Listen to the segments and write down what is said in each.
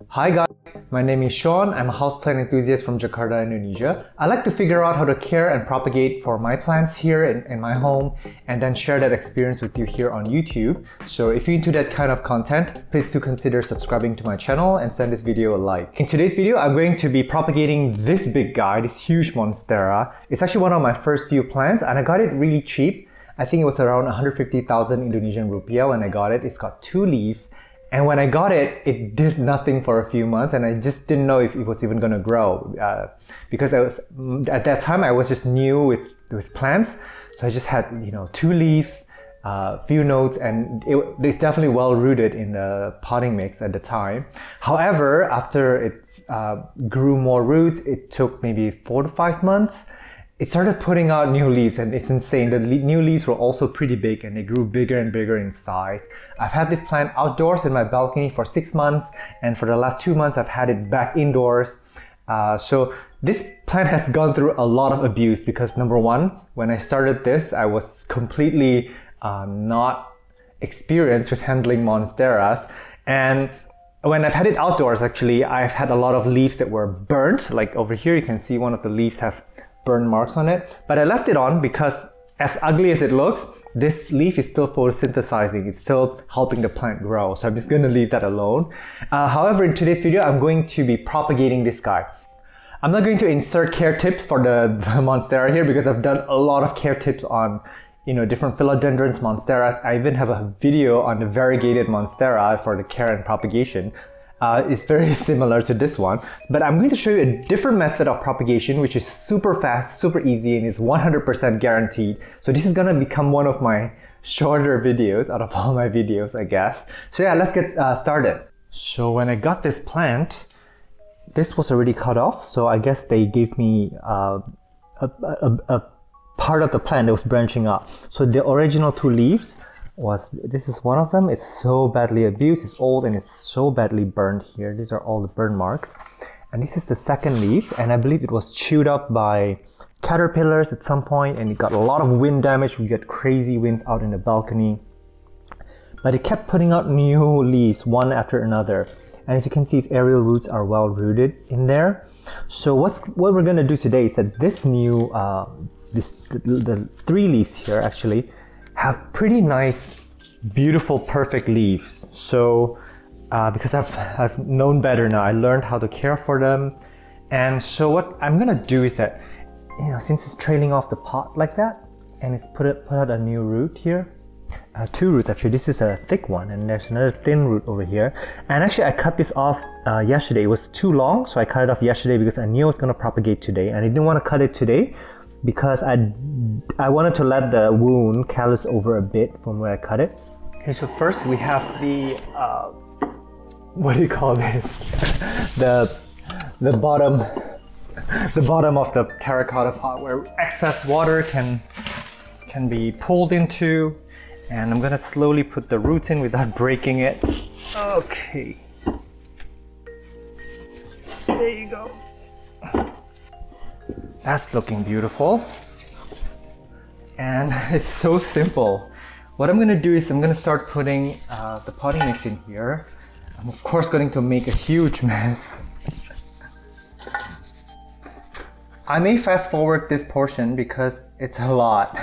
Hi guys, my name is Sean. I'm a houseplant enthusiast from Jakarta, Indonesia. I like to figure out how to care and propagate for my plants here in my home and then share that experience with you here on YouTube. So if you're into that kind of content, please do consider subscribing to my channel and send this video a like. In today's video, I'm going to be propagating this big guy, this huge Monstera. It's actually one of my first few plants and I got it really cheap. I think it was around 150,000 Indonesian rupiah when I got it. It's got 2 leaves. And when I got it, it did nothing for a few months and I just didn't know if it was even gonna grow because at that time I was just new with plants. So I just had 2 leaves, few nodes, and it's definitely well rooted in the potting mix at the time. However, after it grew more roots, it took maybe 4 to 5 months. It started putting out new leaves and it's insane. The new leaves were also pretty big and they grew bigger and bigger in size. I've had this plant outdoors in my balcony for 6 months and for the last 2 months I've had it back indoors. So this plant has gone through a lot of abuse because number one, when I started this, I was completely not experienced with handling Monsteras. And when I've had it outdoors, actually, I've had a lot of leaves that were burnt. Like over here, you can see one of the leaves have burn marks on it, but I left it on because as ugly as it looks, this leaf is still photosynthesizing. It's still helping the plant grow. So I'm just going to leave that alone. However, in today's video, I'm going to be propagating this guy. I'm not going to insert care tips for the Monstera here because I've done a lot of care tips on different philodendrons, Monsteras. I even have a video on the variegated Monstera for the care and propagation. It's very similar to this one, but I'm going to show you a different method of propagation which is super fast, super easy, and is 100% guaranteed. So this is gonna become one of my shorter videos out of all my videos, I guess. So yeah, let's get started. So when I got this plant, this was already cut off, so I guess they gave me a part of the plant that was branching up. So the original 2 leaves this is one of them. It's so badly abused, it's old, and it's so badly burned here. These are all the burn marks. And this is the second leaf, and I believe it was chewed up by caterpillars at some point, and it got a lot of wind damage. We get crazy winds out in the balcony. But it kept putting out new leaves, one after another. And as you can see, its aerial roots are well rooted in there. So what we're gonna do today is that this new, the 3 leaves here actually, have pretty nice, beautiful, perfect leaves. So because I've known better now, I learned how to care for them. And so what I'm gonna do is that, since it's trailing off the pot like that, and it's put out a new root here, 2 roots actually. This is a thick one, and there's another thin root over here. And actually, I cut this off yesterday. It was too long, so I cut it off yesterday because I knew I was gonna propagate today, and I didn't want to cut it today because I wanted to let the wound callus over a bit from where I cut it. Okay, so first we have the what do you call this? the bottom of the terracotta pot where excess water can be pulled into, and I'm gonna slowly put the roots in without breaking it. Okay, there you go. That's looking beautiful. And it's so simple. What I'm gonna do is I'm gonna start putting the potting mix in here. I'm of course going to make a huge mess. I may fast forward this portion because it's a lot.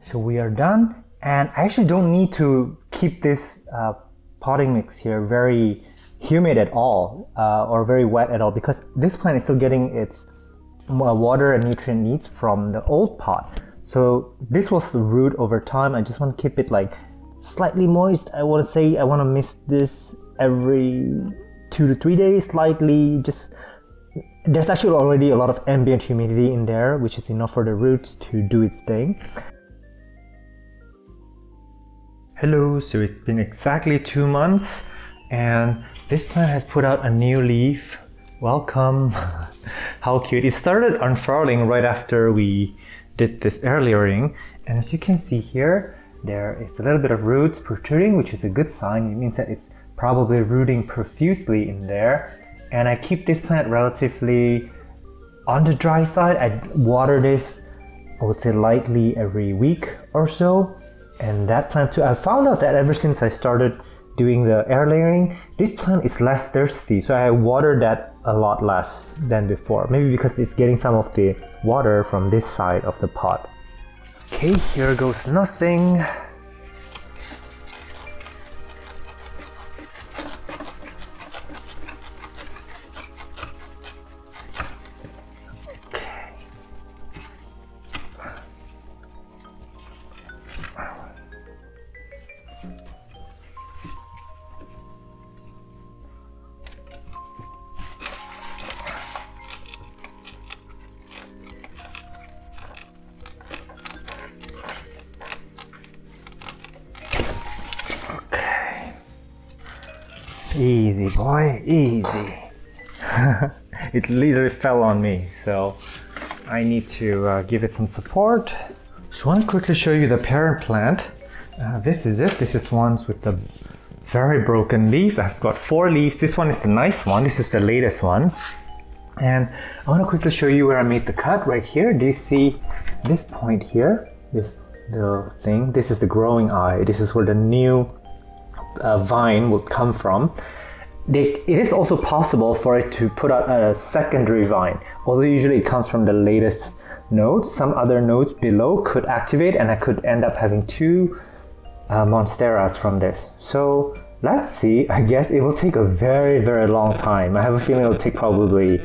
So we are done, and I actually don't need to keep this potting mix here very humid at all or very wet at all because this plant is still getting its water and nutrient needs from the old pot. So this was the root over time. I just want to keep it like slightly moist. I want to mist this every 2 to 3 days slightly. There's actually already a lot of ambient humidity in there, which is enough for the roots to do its thing. Hello, so it's been exactly 2 months and this plant has put out a new leaf. Welcome. How cute. It started unfurling right after we did this air layering, and as you can see here, there is a little bit of roots protruding, which is a good sign. It means that it's probably rooting profusely in there. And I keep this plant relatively on the dry side. I water this, I would say, lightly every week or so. And that plant too, I found out that ever since I started doing the air layering, this plant is less thirsty, so I watered that a lot less than before. Maybe because it's getting some of the water from this side of the pot. Okay, here goes nothing. Easy boy, easy. It literally fell on me, so I need to give it some support. Just want to quickly show you the parent plant. This is it. This is ones with the very broken leaves. I've got 4 leaves. This one is the nice one. This is the latest one. And I want to quickly show you where I made the cut right here. Do you see this point here? This little thing. This is the growing eye. This is where the new vine would come from. It is also possible for it to put out a secondary vine, although usually it comes from the latest nodes. Some other nodes below could activate, and I could end up having 2 monsteras from this. So let's see. I guess it will take a very long time. I have a feeling it will take probably,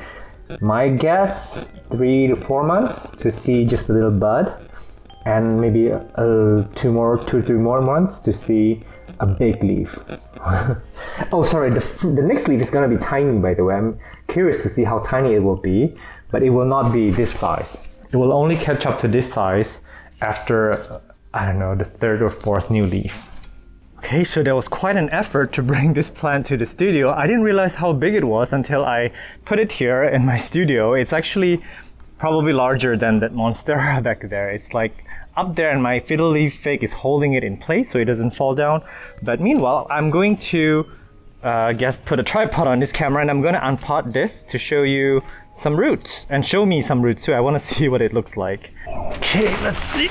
my guess, 3 to 4 months to see just a little bud, and maybe 2 to 3 more months to see a big leaf. Oh, sorry, the next leaf is gonna be tiny, by the way. I'm curious to see how tiny it will be, but it will not be this size. It will only catch up to this size after, I don't know, the 3rd or 4th new leaf. Okay, so there was quite an effort to bring this plant to the studio. I didn't realize how big it was until I put it here in my studio. It's actually probably larger than that Monstera back there. It's like up there, and my fiddle leaf fig is holding it in place so it doesn't fall down. But meanwhile, I'm going to put a tripod on this camera, and I'm going to unpot this to show you some roots, and show me some roots too. I want to see what it looks like. Okay, let's see.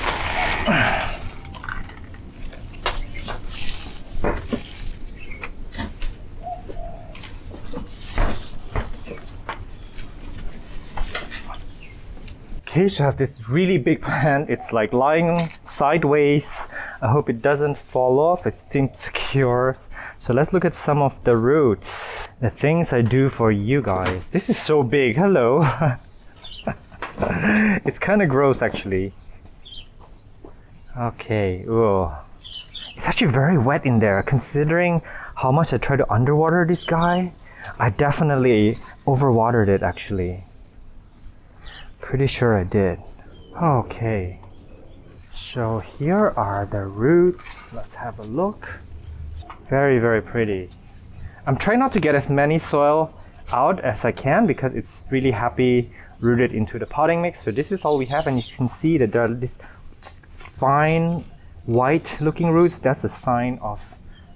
Okay, so I have this really big plant. It's like lying sideways. I hope it doesn't fall off. It seems secure. So let's look at some of the roots. The things I do for you guys. This is so big. Hello. It's kind of gross actually. Okay. Ooh. It's actually very wet in there. Considering how much I try to underwater this guy, I definitely overwatered it actually. Pretty sure I did. Okay, so here are the roots. Let's have a look. Very pretty. I'm trying not to get as many soil out as I can because it's really happy rooted into the potting mix. So this is all we have, and you can see that there are these fine white looking roots. That's a sign of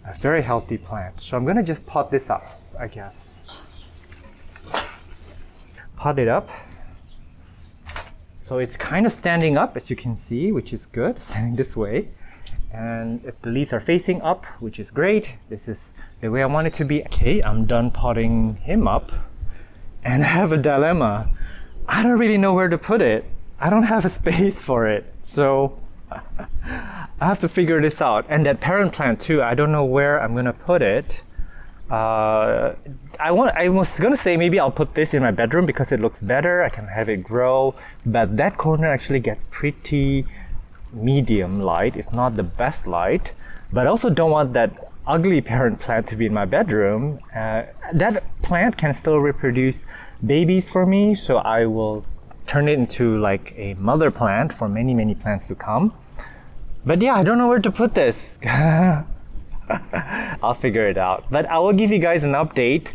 a very healthy plant. So I'm gonna just pot this up, I guess. Pot it up. So it's kind of standing up, as you can see, which is good, standing this way. And if the leaves are facing up, which is great. This is the way I want it to be. Okay, I'm done potting him up. And I have a dilemma. I don't really know where to put it. I don't have a space for it. So I have to figure this out. And that parent plant too, I don't know where I'm gonna put it. I was gonna say maybe I'll put this in my bedroom because it looks better. I can have it grow, but that corner actually gets pretty medium light. It's not the best light, but I also don't want that ugly parent plant to be in my bedroom. That plant can still reproduce babies for me, so I will turn it into like a mother plant for many plants to come. But yeah, I don't know where to put this. I'll figure it out, but I will give you guys an update.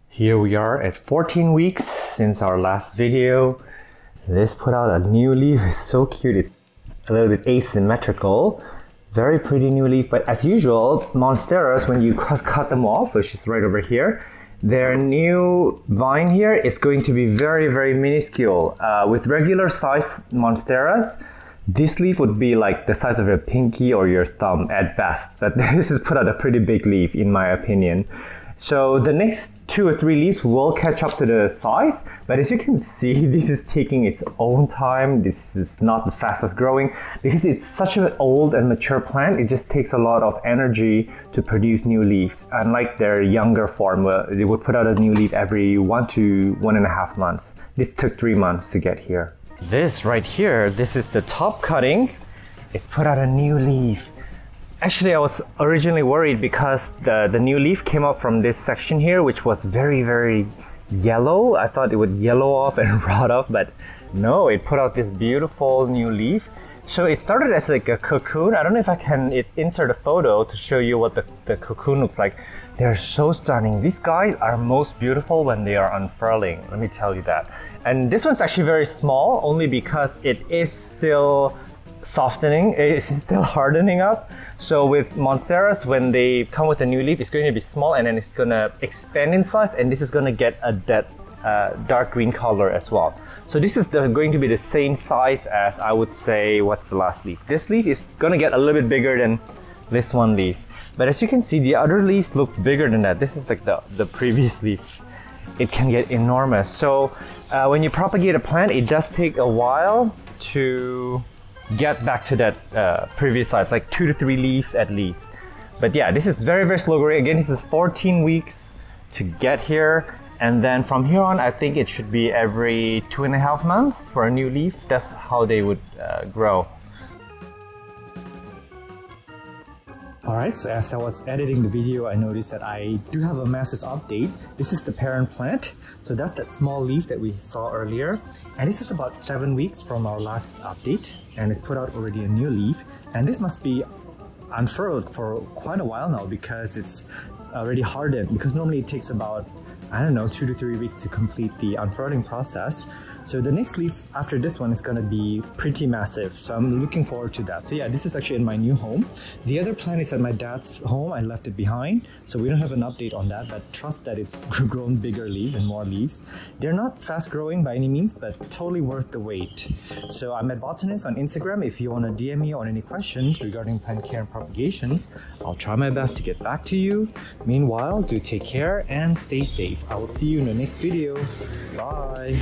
Here we are at 14 weeks since our last video. This put out a new leaf. It's so cute. It's a little bit asymmetrical. Very pretty new leaf, but as usual, Monsteras, when you cut them off, which is right over here, their new vine here is going to be very minuscule. With regular size Monsteras, This leaf would be like the size of your pinky or your thumb at best, but this has put out a pretty big leaf in my opinion. So the next 2 or 3 leaves will catch up to the size, but as you can see, this is taking its own time. This is not the fastest growing because it's such an old and mature plant. It just takes a lot of energy to produce new leaves. Unlike their younger form, where they would put out a new leaf every 1 to 1.5 months. This took 3 months to get here. This right here, this is the top cutting. It's put out a new leaf. Actually, I was originally worried because the new leaf came up from this section here, which was very, very yellow. I thought it would yellow off and rot off, but no, it put out this beautiful new leaf. So it started as like a cocoon. I don't know if I can insert a photo to show you what the cocoon looks like. They're so stunning. These guys are most beautiful when they are unfurling. Let me tell you that. And this one's actually very small, only because it is still softening, it's still hardening up. So with Monsteras, when they come with a new leaf, it's going to be small and then it's going to expand in size, and this is going to get a dark green color as well. So this is going to be the same size as, I would say, what's the last leaf? This leaf is going to get a little bit bigger than this one leaf. But as you can see, the other leaves look bigger than that. This is like the previous leaf. It can get enormous. So when you propagate a plant, it does take a while to get back to that previous size, like 2 to 3 leaves at least. But yeah, this is very, very slow growing. Again, this is 14 weeks to get here. And then from here on, I think it should be every 2.5 months for a new leaf. That's how they would grow. Alright, so as I was editing the video, I noticed that I do have a massive update. This is the parent plant. So that's that small leaf that we saw earlier. And this is about 7 weeks from our last update. And it's put out already a new leaf. And this must be unfurled for quite a while now because it's already hardened. Because normally it takes about, I don't know, 2 to 3 weeks to complete the unfurling process. So the next leaf after this one is going to be pretty massive. So I'm looking forward to that. So yeah, this is actually in my new home. The other plant is at my dad's home. I left it behind. So we don't have an update on that, but trust that it's grown bigger leaves and more leaves. They're not fast growing by any means, but totally worth the wait. So I'm at Botanist on Instagram. If you want to DM me on any questions regarding plant care and propagations, I'll try my best to get back to you. Meanwhile, do take care and stay safe. I will see you in the next video. Bye.